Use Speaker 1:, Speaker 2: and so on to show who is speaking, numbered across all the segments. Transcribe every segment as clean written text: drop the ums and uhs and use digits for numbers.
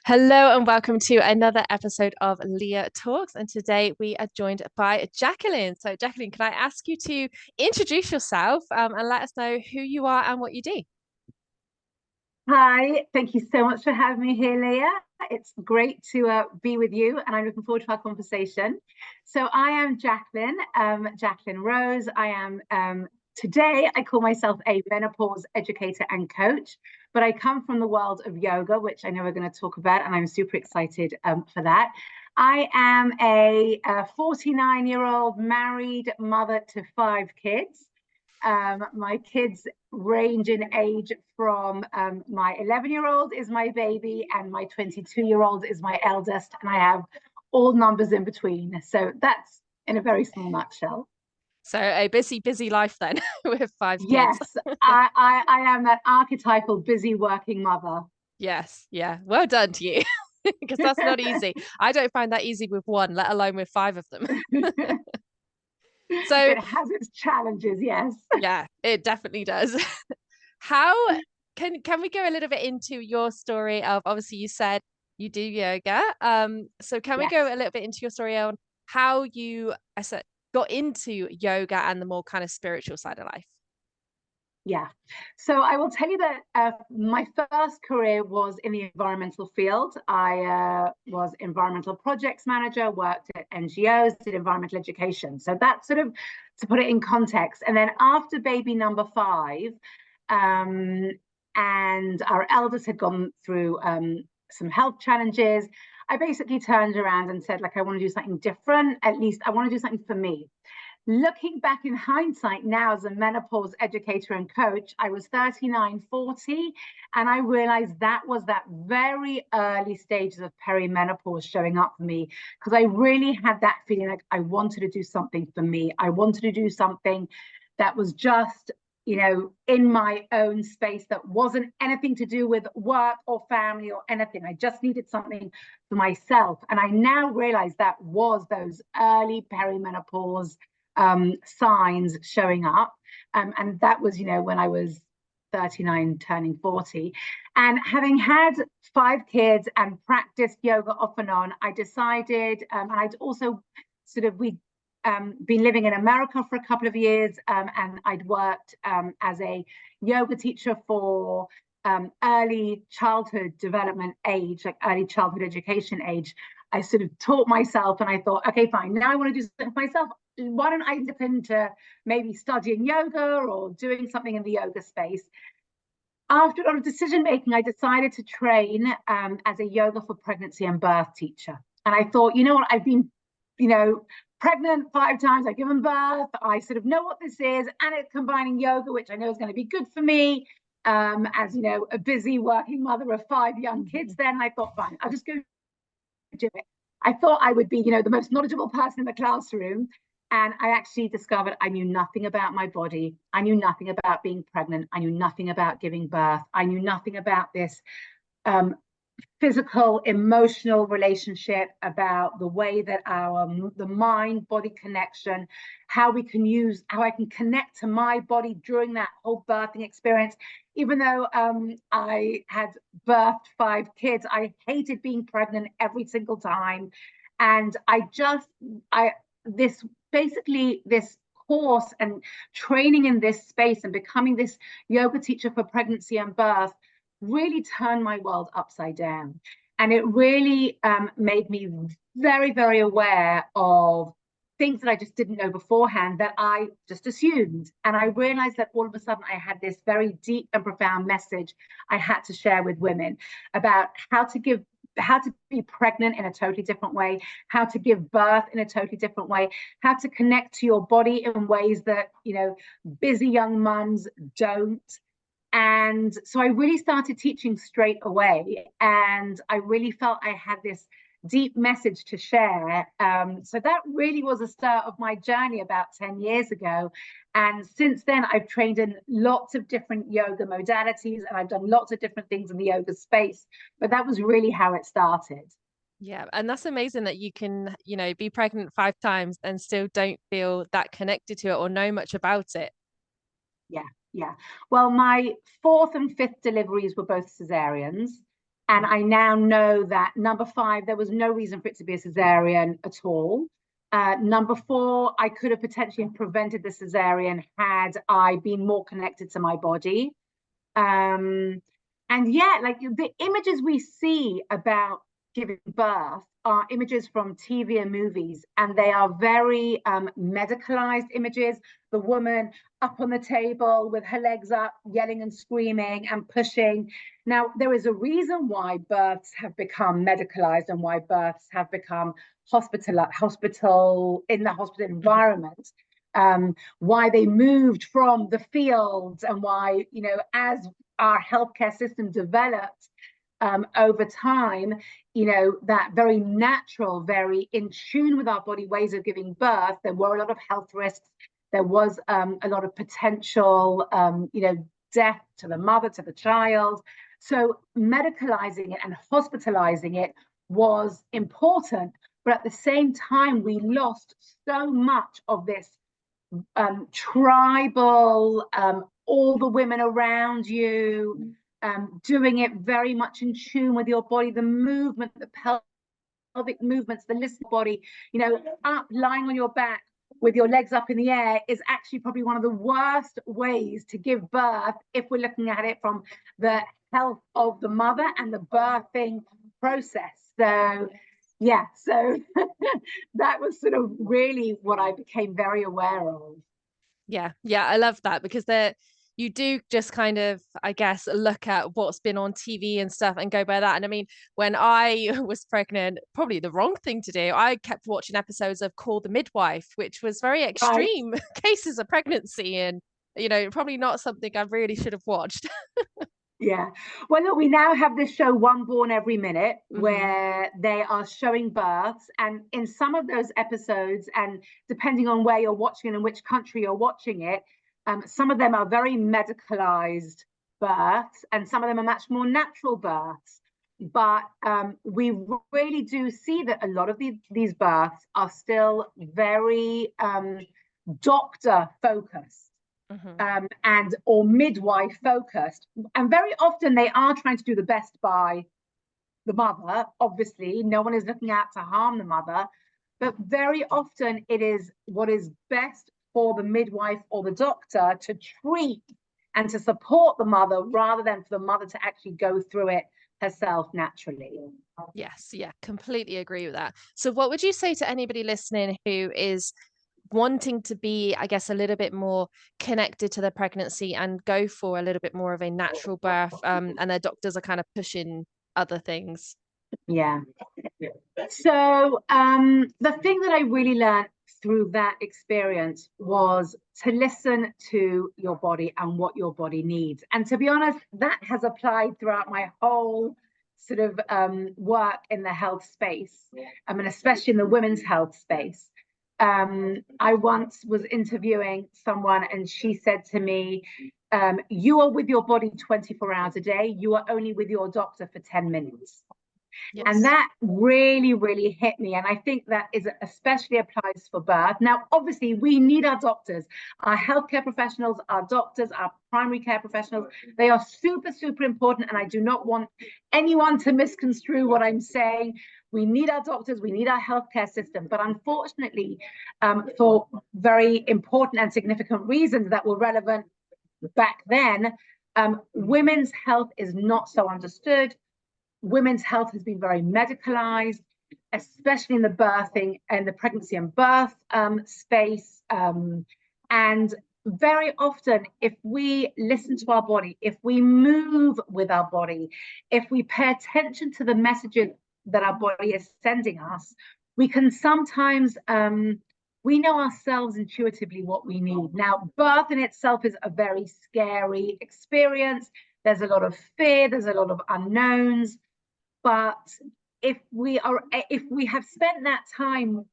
Speaker 1: Hello and welcome to another episode of Leah Talks. And today we are joined by Jacqueline. So, Jacqueline, can I ask you to introduce yourself and let us know who you are and what you do?
Speaker 2: Hi, thank you so much for having me here, Leah. It's great to be with you, and I'm looking forward to our conversation. So, I am Jacqueline, Jacqueline Rose. Today, I call myself a menopause educator and coach, but I come from the world of yoga, which I know we're going to talk about, and I'm super excited for that. I am a 49-year-old married mother to five kids. My kids range in age from my 11-year-old is my baby, and my 22-year-old is my eldest, and I have all numbers in between. So that's in a very small nutshell.
Speaker 1: So, a busy, busy life then with five kids.
Speaker 2: Yes, I am that archetypal busy working mother.
Speaker 1: Yes, yeah. Well done to you because that's not easy. I don't find that easy with one, let alone with five of them. So,
Speaker 2: It has its challenges, yes.
Speaker 1: yeah, it definitely does. How can we go a little bit into your story of obviously you said you do yoga. So can we go
Speaker 2: Yes.
Speaker 1: a little bit into your story on how you I said got into yoga and the more kind of spiritual side of life?
Speaker 2: Yeah. So I will tell you that my first career was in the environmental field. I was environmental projects manager, worked at NGOs, did environmental education. So that's sort of to put it in context. And then after baby number five, um, and our eldest had gone through some health challenges, I basically turned around and said, like, I want to do something different. At least I want to do something for me. Looking back in hindsight now as a menopause educator and coach, I was 39, 40, and I realized that was that very early stages of perimenopause showing up for me because I really had that feeling like I wanted to do something for me. I wanted to do something that was just, in my own space that wasn't anything to do with work or family or anything. I just needed something for myself. And I now realize that was those early perimenopause signs showing up. And that was, when I was 39, turning 40. And having had five kids and practiced yoga off and on, I decided, and I'd also we'd been living in America for a couple of years, and I'd worked as a yoga teacher for early childhood development age, like early childhood education age. I sort of taught myself and I thought, okay, fine, now I want to do something for myself. Why don't I look into maybe studying yoga or doing something in the yoga space? After a lot of decision making, I decided to train as a yoga for pregnancy and birth teacher. And I thought, you know what, I've been, pregnant five times, I've given birth, I sort of know what this is, and it's combining yoga, which I know is going to be good for me. As a busy working mother of five young kids, then I thought, fine, I'll just go do it. I thought I would be, the most knowledgeable person in the classroom. And I actually discovered I knew nothing about my body. I knew nothing about being pregnant. I knew nothing about giving birth. I knew nothing about this um, physical, emotional relationship, about the way that the mind body connection, how I can connect to my body during that whole birthing experience. Even though I had birthed five kids, I hated being pregnant every single time. And I this basically this course and training in this space and becoming this yoga teacher for pregnancy and birth really turned my world upside down. And it really made me very, very aware of things that I just didn't know beforehand that I just assumed. And I realized that all of a sudden I had this very deep and profound message I had to share with women about how to be pregnant in a totally different way, how to give birth in a totally different way, how to connect to your body in ways that, busy young mums don't. And so I really started teaching straight away. And I really felt I had this deep message to share. So that really was the start of my journey about 10 years ago. And since then, I've trained in lots of different yoga modalities and I've done lots of different things in the yoga space. But that was really how it started.
Speaker 1: Yeah, and that's amazing that you can, be pregnant five times and still don't feel that connected to it or know much about it.
Speaker 2: Yeah, yeah. Well, my fourth and fifth deliveries were both cesareans. And I now know that number 5, there was no reason for it to be a cesarean at all. Number 4, I could have potentially prevented the cesarean had I been more connected to my body. And yeah, like the images we see about giving birth are images from TV and movies, and they are very medicalized images. The woman up on the table with her legs up, yelling and screaming and pushing. Now, there is a reason why births have become medicalized and why births have become hospital in the hospital environment. Why they moved from the fields, and why, you know, as our healthcare system developed over time, you know, that very natural, very in tune with our body ways of giving birth, there were a lot of health risks. There was a lot of potential, you know, death to the mother, to the child. So medicalizing it and hospitalizing it was important. But at the same time, we lost so much of this tribal, all the women around you, doing it very much in tune with your body, the movement, the pelvic movements, the listening body, you know, up, lying on your back with your legs up in the air is actually probably one of the worst ways to give birth if we're looking at it from the health of the mother and the birthing process. So yeah, so that was sort of really what I became very aware of.
Speaker 1: Yeah, yeah, I love that because you do just kind of, I guess, look at what's been on TV and stuff and go by that. And I mean, when I was pregnant, probably the wrong thing to do, I kept watching episodes of Call the Midwife, which was very
Speaker 2: Right.
Speaker 1: extreme cases of pregnancy, and you know, probably not something I really should have watched.
Speaker 2: Yeah. Well, look, we now have this show, One Born Every Minute,
Speaker 1: Hmm.
Speaker 2: where they are showing births. And in some of those episodes, and depending on where you're watching and in which country you're watching it, some of them are very medicalized births, and some of them are much more natural births. But we really do see that a lot of these births are still very doctor focused.
Speaker 1: Hmm.
Speaker 2: And or midwife focused, and very often they are trying to do the best by the mother. Obviously, no one is looking out to harm the mother, but very often it is what is best for the midwife or the doctor to treat and to support the mother, rather than for the mother to actually go through it herself naturally.
Speaker 1: Yes, yeah, completely agree with that. So what would you say to anybody listening who is wanting to be, I guess, a little bit more connected to their pregnancy and go for a little bit more of a natural birth, and their doctors are kind of pushing other things?
Speaker 2: Yeah. So the thing that I really learned through that experience was to listen to your body and what your body needs. And to be honest, that has applied throughout my whole sort of work in the health space, I mean, especially in the women's health space. I once was interviewing someone and she said to me, you are with your body 24 hours a day. You are only with your doctor for 10 minutes. And
Speaker 1: Yes.
Speaker 2: that really, really hit me. And I think that is especially applies for birth. Now, obviously, we need our doctors, our healthcare professionals, our doctors, our primary care professionals. They are super, super important. And I do not want anyone to misconstrue what I'm saying. We need our doctors, we need our healthcare system. But unfortunately, for very important and significant reasons that were relevant back then, women's health is not so understood. Women's health has been very medicalized, especially in the birthing and the pregnancy and birth space. And very often, if we listen to our body, if we move with our body, if we pay attention to the messages that our body is sending us, we can sometimes we know ourselves intuitively what we need. Now, birth in itself is a very scary experience. There's a lot of fear, there's a lot of unknowns. But if we have spent that time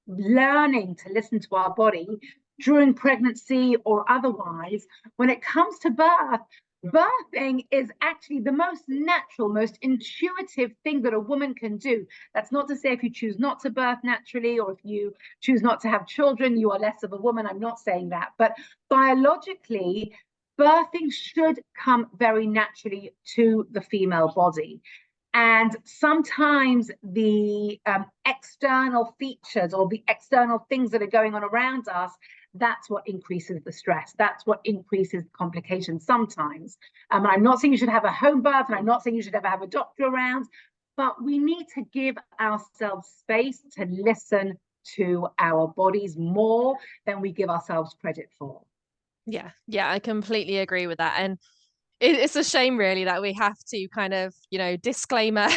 Speaker 2: learning to listen to our body during pregnancy or otherwise, when it comes to birth, birthing is actually the most natural, most intuitive thing that a woman can do. That's not to say if you choose not to birth naturally, or if you choose not to have children, you are less of a woman. I'm not saying that. But biologically, birthing should come very naturally to the female body. And sometimes the external features or the external things that are going on around us, that's what increases the stress. That's what increases complications sometimes. I'm not saying you should have a home birth, and I'm not saying you should ever have a doctor around, but we need to give ourselves space to listen to our bodies more than we give ourselves credit for.
Speaker 1: Yeah, yeah, I completely agree with that. And it's a shame really that we have to kind of, disclaimer,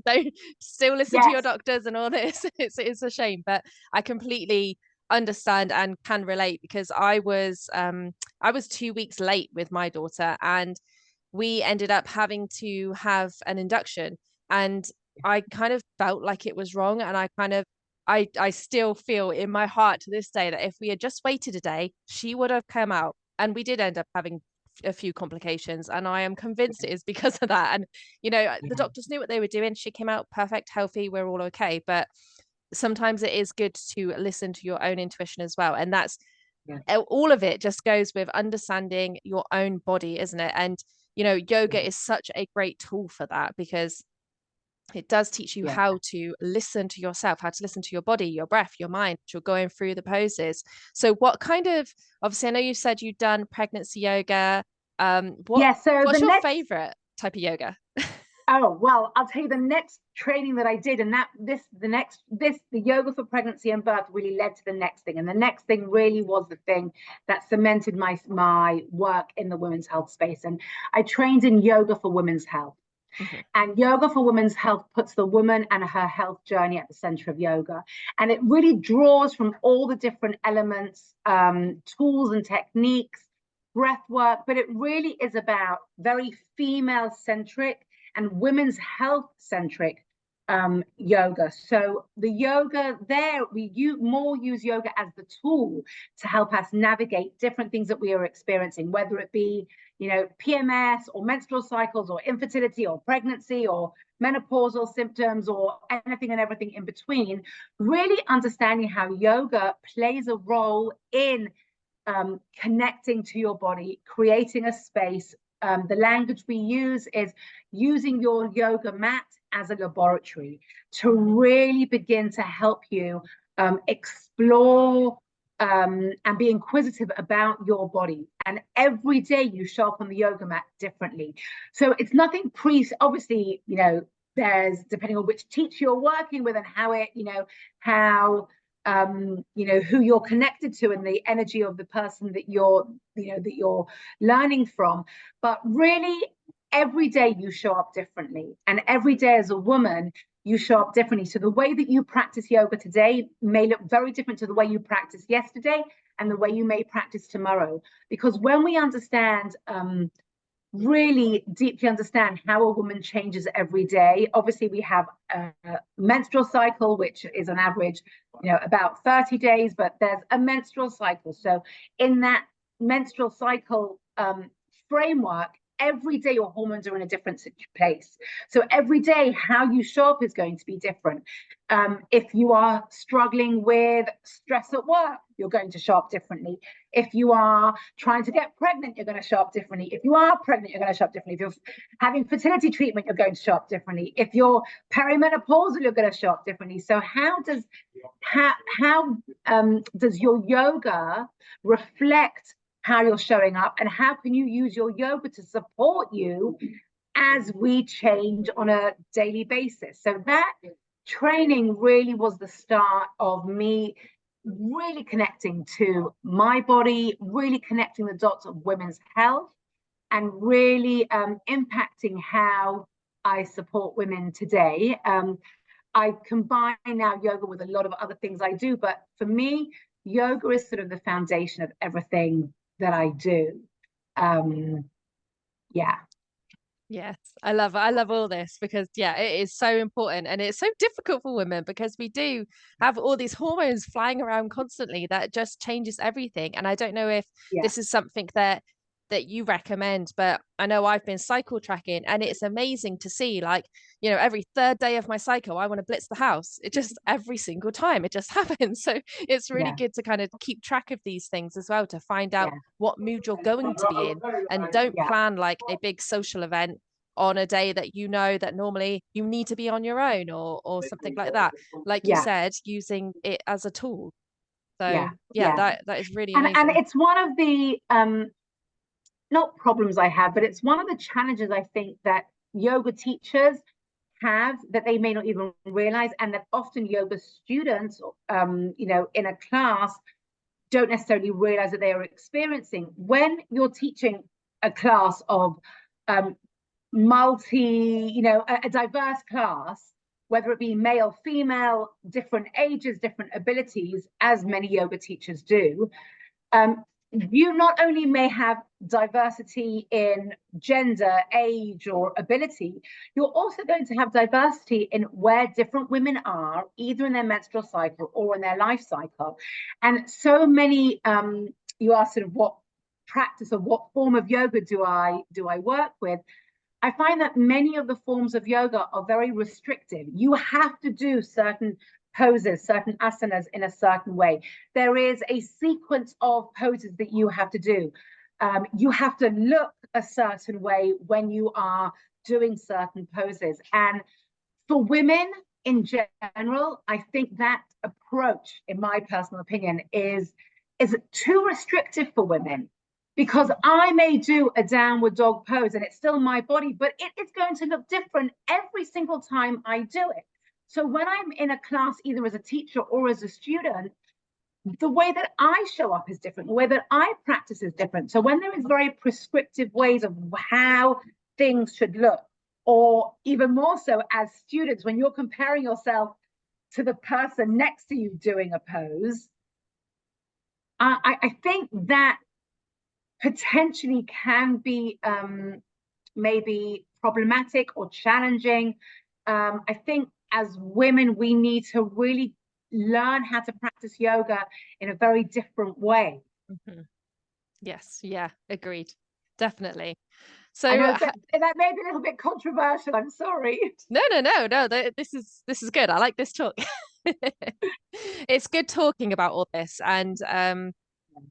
Speaker 1: don't still listen to your
Speaker 2: Yes.
Speaker 1: doctors and all this. It's a shame, but I completely understand and can relate, because I was 2 weeks late with my daughter, and we ended up having to have an induction, and I kind of felt like it was wrong, and I still feel in my heart to this day that if we had just waited a day, she would have come out. And we did end up having a few complications, and I am convinced it is because of that. And the
Speaker 2: Yeah.
Speaker 1: doctors knew what they were doing. She came out perfect, healthy, we're all okay. But sometimes it is good to listen to your own intuition as well, and that's
Speaker 2: Yeah.
Speaker 1: all of it just goes with understanding your own body, isn't it? And yoga
Speaker 2: Yeah.
Speaker 1: is such a great tool for that, because it does teach you
Speaker 2: Yeah.
Speaker 1: how to listen to yourself, how to listen to your body, your breath, your mind, you're going through the poses. So what kind of, obviously I know you said you've done pregnancy yoga.
Speaker 2: Yeah. So the
Speaker 1: What's your
Speaker 2: next
Speaker 1: favorite type of yoga?
Speaker 2: Oh, well, I'll tell you the next training that I did, and the yoga for pregnancy and birth really led to the next thing. And the next thing really was the thing that cemented my work in the women's health space. And I trained in yoga for women's health.
Speaker 1: Mhm.
Speaker 2: And yoga for women's health puts the woman and her health journey at the center of yoga. And it really draws from all the different elements, tools and techniques, breath work, but it really is about very female centric and women's health centric yoga. So the yoga there, we use yoga as the tool to help us navigate different things that we are experiencing, whether it be PMS or menstrual cycles or infertility or pregnancy or menopausal symptoms or anything and everything in between. Really understanding how yoga plays a role in connecting to your body, creating a space. The language we use is using your yoga mat as a laboratory to really begin to help you explore and be inquisitive about your body. And every day you show up on the yoga mat differently. So it's nothing obviously, there's, depending on which teacher you're working with and how who you're connected to and the energy of the person that you're learning from. But really, every day you show up differently, and every day as a woman you show up differently. So the way that you practice yoga today may look very different to the way you practiced yesterday and the way you may practice tomorrow. Because when we understand really deeply understand how a woman changes every day. Obviously, we have a menstrual cycle, which is on average, about 30 days, but there's a menstrual cycle. So in that menstrual cycle framework, every day your hormones are in a different place. So every day how you show up is going to be different. If you are struggling with stress at work, you're going to show up differently. If you are trying to get pregnant, you're going to show up differently. If you are pregnant, you're going to show up differently. If you're having fertility treatment, you're going to show up differently. If you're perimenopausal, you're going to show up differently. So how does your yoga reflect how you're showing up, and how can you use your yoga to support you as we change on a daily basis? So that training really was the start of me really connecting to my body, really connecting the dots of women's health, and really impacting how I support women today. I combine now yoga with a lot of other things I do, but for me, yoga is sort of the foundation of everything that I do. Yeah.
Speaker 1: Yes, I love it. I love all this because it is so important, and it's so difficult for women because we do have all these hormones flying around constantly that just changes everything. And I don't know if
Speaker 2: Yeah.
Speaker 1: this is something that that you recommend, but I know I've been cycle tracking, and it's amazing to see, like, you know, every third day of my cycle, I want to blitz the house. It just every single time it just happens. So it's really
Speaker 2: Yeah,
Speaker 1: good to kind of keep track of these things as well, to find out
Speaker 2: yeah,
Speaker 1: what mood you're going to be in, and don't
Speaker 2: yeah,
Speaker 1: plan like a big social event on a day that you know that normally you need to be on your own, or something like that. Like you
Speaker 2: yeah,
Speaker 1: said, using it as a tool.
Speaker 2: yeah,
Speaker 1: So yeah,
Speaker 2: yeah.
Speaker 1: that is really
Speaker 2: And
Speaker 1: amazing.
Speaker 2: it's one of the not problems I have, but it's one of the challenges I think that yoga teachers have, that they may not even realize, and that often yoga students, in a class, don't necessarily realize that they are experiencing. When you're teaching a class of um, a diverse class, whether it be male, female, different ages, different abilities, as many yoga teachers do, you not only may have diversity in gender, age, or ability, you're also going to have diversity in where different women are, either in their menstrual cycle or in their life cycle. And so many, you ask sort of what practice or what form of yoga do I work with? I find that many of the forms of yoga are very restrictive. You have to do certain poses, certain asanas in a certain way. There is a sequence of poses that you have to do. You have to look a certain way when you are doing certain poses. And for women in general, I think that approach, in my personal opinion, is too restrictive for women, because I may do a downward dog pose and it's still my body, but it's going to look different every single time I do it. So when I'm in a class, either as a teacher or as a student, the way that I show up is different. The way that I practice is different. So when there is very prescriptive ways of how things should look, or even more so as students, when you're comparing yourself to the person next to you doing a pose, I think that potentially can be maybe problematic or challenging. I think as women, we need to really learn how to practice yoga in a very different way.
Speaker 1: Mhm. Yes, yeah, agreed. Definitely.
Speaker 2: I
Speaker 1: So
Speaker 2: know that may be a little bit controversial. I'm sorry.
Speaker 1: no, this is good. I like this talk. It's good talking about all this. And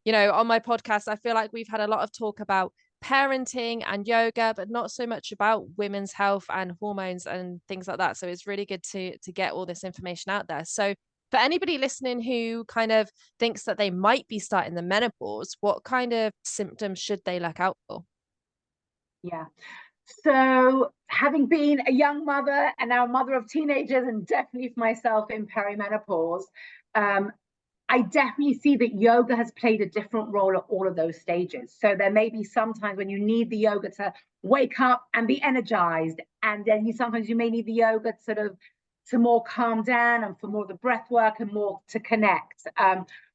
Speaker 1: you know, on my podcast, I feel like we've had a lot of talk about parenting and yoga, but not so much about women's health and hormones and things like that. So it's really good to get all this information out there. So for anybody listening who kind of thinks that they might be starting the menopause, what kind of symptoms should they look out for?
Speaker 2: Yeah. So, having been a young mother and now a mother of teenagers, and definitely for myself in perimenopause, um, I definitely see that yoga has played a different role at all of those stages. So there may be sometimes when you need the yoga to wake up and be energized, and then sometimes you may need the yoga sort of to more calm down and for more of the breath work and more to connect.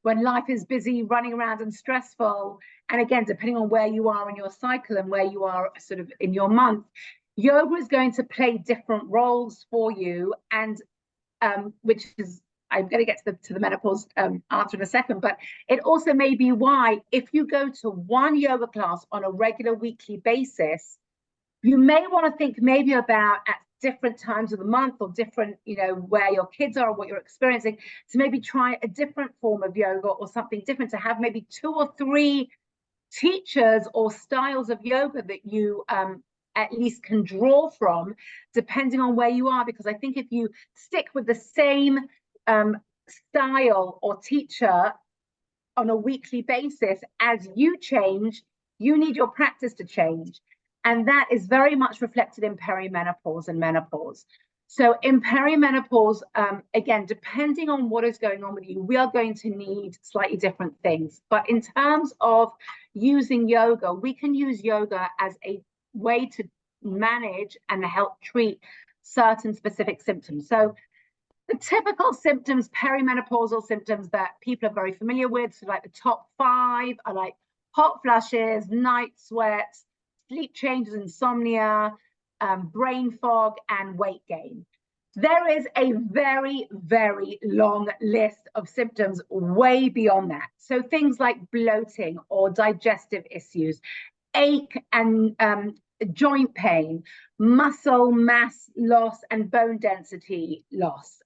Speaker 2: When life is busy, running around and stressful, and again, depending on where you are in your cycle and where you are sort of in your month, yoga is going to play different roles for you, and which is, I'm going to get to the menopause answer in a second, but it also may be why, if you go to one yoga class on a regular weekly basis, you may want to think maybe about at different times of the month, or different, where your kids are or what you're experiencing, to maybe try a different form of yoga or something different, to have maybe 2 or 3 teachers or styles of yoga that you at least can draw from, depending on where you are. Because I think if you stick with the same style or teacher on a weekly basis, as you change, you need your practice to change. And that is very much reflected in perimenopause and menopause. So in perimenopause, again, depending on what is going on with you, we are going to need slightly different things. But in terms of using yoga, we can use yoga as a way to manage and help treat certain specific symptoms. So the typical symptoms, perimenopausal symptoms that people are very familiar with, so like the top 5 are like hot flushes, night sweats, sleep changes, insomnia, brain fog, and weight gain. There is a very, very long list of symptoms way beyond that. So things like bloating or digestive issues, ache and joint pain, muscle mass loss and bone density loss,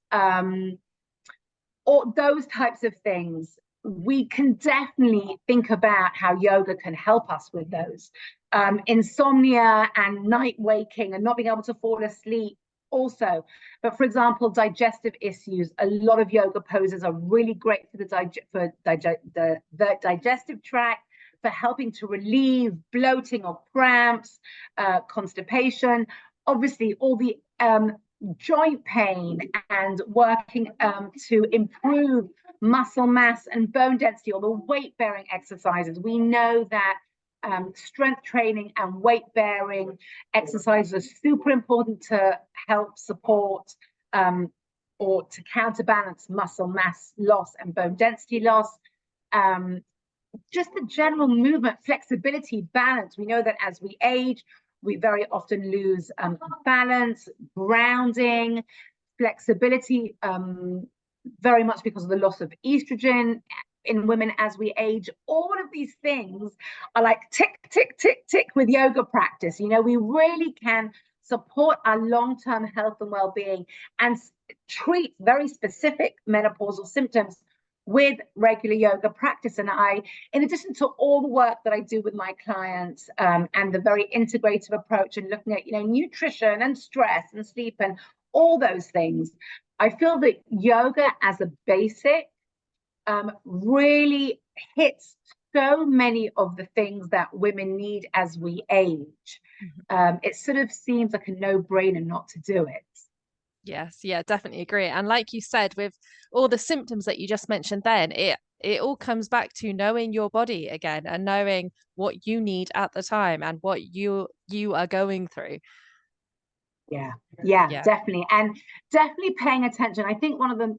Speaker 2: or those types of things, we can definitely think about how yoga can help us with those. Insomnia and night waking and not being able to fall asleep also. But for example, digestive issues, a lot of yoga poses are really great for the digestive tract, for helping to relieve bloating or cramps, constipation. Obviously, all the joint pain and working to improve muscle mass and bone density, or the weight bearing exercises. We know that strength training and weight bearing exercises are super important to help support or to counterbalance muscle mass loss and bone density loss. Just the general movement, flexibility, balance. We know that as we age, we very often lose balance, grounding, flexibility, very much because of the loss of estrogen in women as we age. All of these things are like tick, tick, tick, tick with yoga practice. You know, we really can support our long-term health and well-being and treat very specific menopausal symptoms with regular yoga practice. And I, in addition to all the work that I do with my clients and the very integrative approach and looking at, you know, nutrition and stress and sleep and all those things, I feel that yoga as a basic really hits so many of the things that women need as we age. It sort of seems like a no-brainer not to do it.
Speaker 1: Yes, yeah, definitely agree. And like you said, with all the symptoms that you just mentioned, then it all comes back to knowing your body again and knowing what you need at the time and what you are going through.
Speaker 2: Yeah,
Speaker 1: Yeah.
Speaker 2: definitely. And definitely paying attention. I think one of the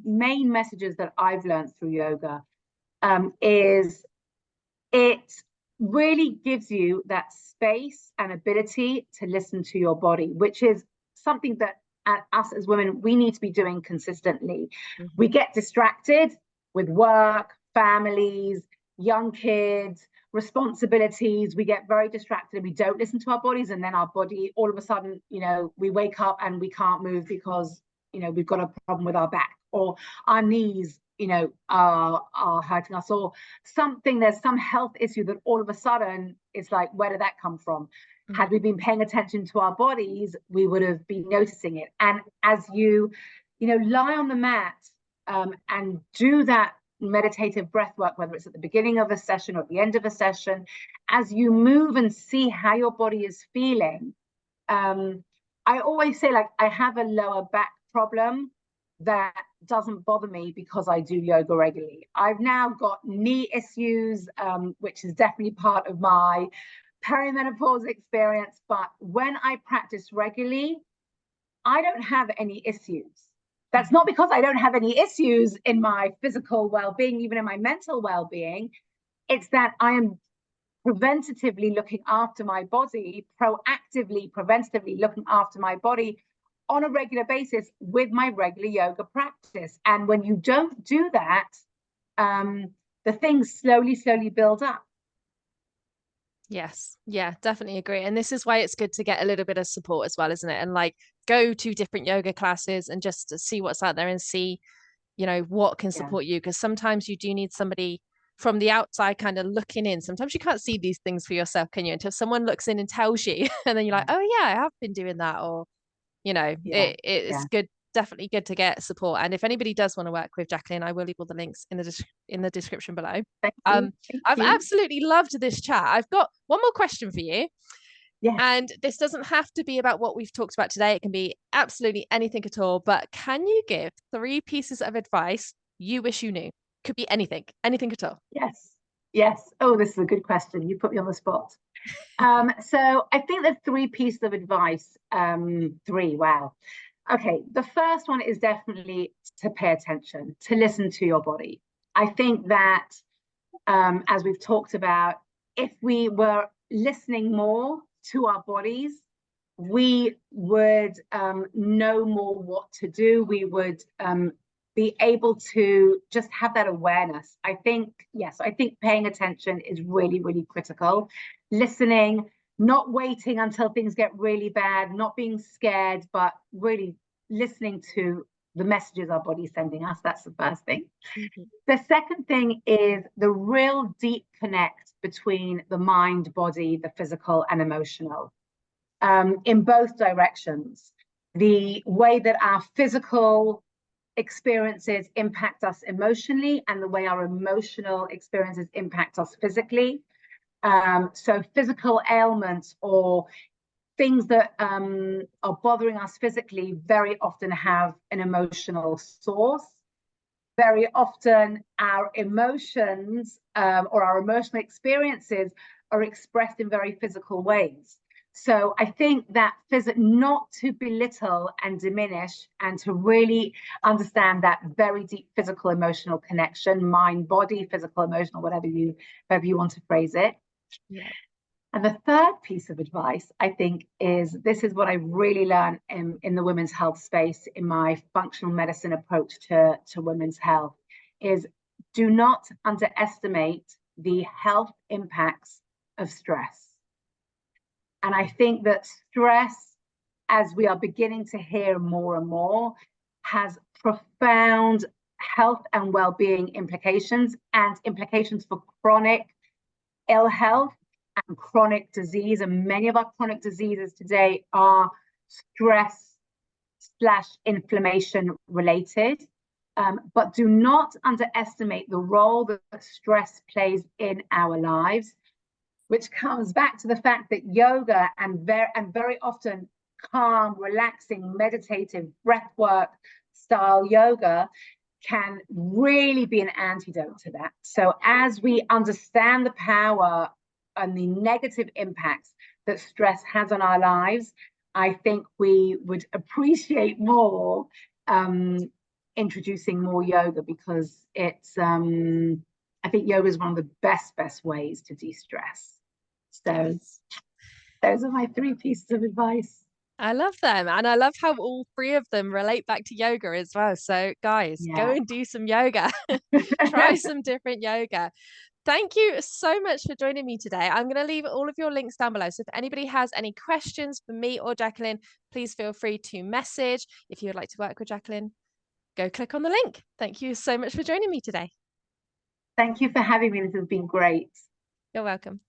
Speaker 2: main messages that I've learned through yoga is it really gives you that space and ability to listen to your body, which is something that us as women, we need to be doing consistently.
Speaker 1: Mm-hmm.
Speaker 2: We get distracted with work, families, young kids, responsibilities. We get very distracted. We don't listen to our bodies, and then our body, all of a sudden, you know, we wake up and we can't move because, you know, we've got a problem with our back, or our knees, you know, are hurting us, or something. There's some health issue that all of a sudden it's like, where did that come from? Had we been paying attention to our bodies, we would have been noticing it. And as you know, lie on the mat and do that meditative breath work, whether it's at the beginning of a session or at the end of a session, as you move and see how your body is feeling. I always say, like, I have a lower back problem that doesn't bother me because I do yoga regularly. I've now got knee issues, which is definitely part of my perimenopause experience, but when I practice regularly, I don't have any issues. That's not because I don't have any issues in my physical well-being, even in my mental well-being. It's that I am preventatively looking after my body, proactively, preventatively looking after my body on a regular basis with my regular yoga practice. And when you don't do that, the things slowly build up.
Speaker 1: Yes, yeah, definitely agree. And this is why it's good to get a little bit of support as well, isn't it? And like go to different yoga classes and just to see what's out there and see, you know, what can support you. Because sometimes you do need somebody from the outside kind of looking in. Sometimes you can't see these things for yourself, can you? Until someone looks in and tells you, and then you're like, oh yeah, I have been doing that. Or, you know, it's good, definitely good to get support. And if anybody does want to work with Jacqueline, I will leave all the links in the description below.
Speaker 2: Thank you.
Speaker 1: I've absolutely loved this chat. I've got one more question for you.
Speaker 2: Yes.
Speaker 1: And this doesn't have to be about what we've talked about today. It can be absolutely anything at all. But can you give 3 pieces of advice you wish you knew? Could be anything at all.
Speaker 2: Yes. Oh, this is a good question. You put me on the spot. So I think there's 3 pieces of advice. 3, wow. Okay, the first one is definitely to pay attention, to listen to your body. I think that, as we've talked about, if we were listening more to our bodies, we would know more what to do. We would be able to just have that awareness. I think, yes, I think paying attention is really, really critical. Listening, not waiting until things get really bad, not being scared, but really listening to the messages our body's sending us. That's the first thing. Mm-hmm. The second thing is the real deep connect between the mind, body, the physical and emotional, in both directions. The way that our physical experiences impact us emotionally and the way our emotional experiences impact us physically. So physical ailments or things that are bothering us physically very often have an emotional source. Very often our emotions or our emotional experiences are expressed in very physical ways. So I think that not to belittle and diminish, and to really understand that very deep physical emotional connection, mind, body, physical, emotional, whatever you want to phrase it. Yeah. And the third piece of advice, I think, is this is what I really learned in the women's health space, in my functional medicine approach to women's health, is do not underestimate the health impacts of stress. And I think that stress, as we are beginning to hear more and more, has profound health and well-being implications, and implications for chronic ill health and chronic disease. And many of our chronic diseases today are stress/inflammation related. But do not underestimate the role that stress plays in our lives, which comes back to the fact that yoga and very often calm, relaxing, meditative breathwork style yoga can really be an antidote to that. So as we understand the power and the negative impacts that stress has on our lives, I think we would appreciate more introducing more yoga, because it's I think yoga is one of the best ways to de-stress. So yes, those are my 3 pieces of advice.
Speaker 1: I love them. And I love how all 3 of them relate back to yoga as well. So guys, go and do some yoga. Try some different yoga. Thank you so much for joining me today. I'm going to leave all of your links down below. So if anybody has any questions for me or Jacqueline, please feel free to message. If you would like to work with Jacqueline, go click on the link. Thank you so much for joining me today.
Speaker 2: Thank you for having me. This has been great.
Speaker 1: You're welcome.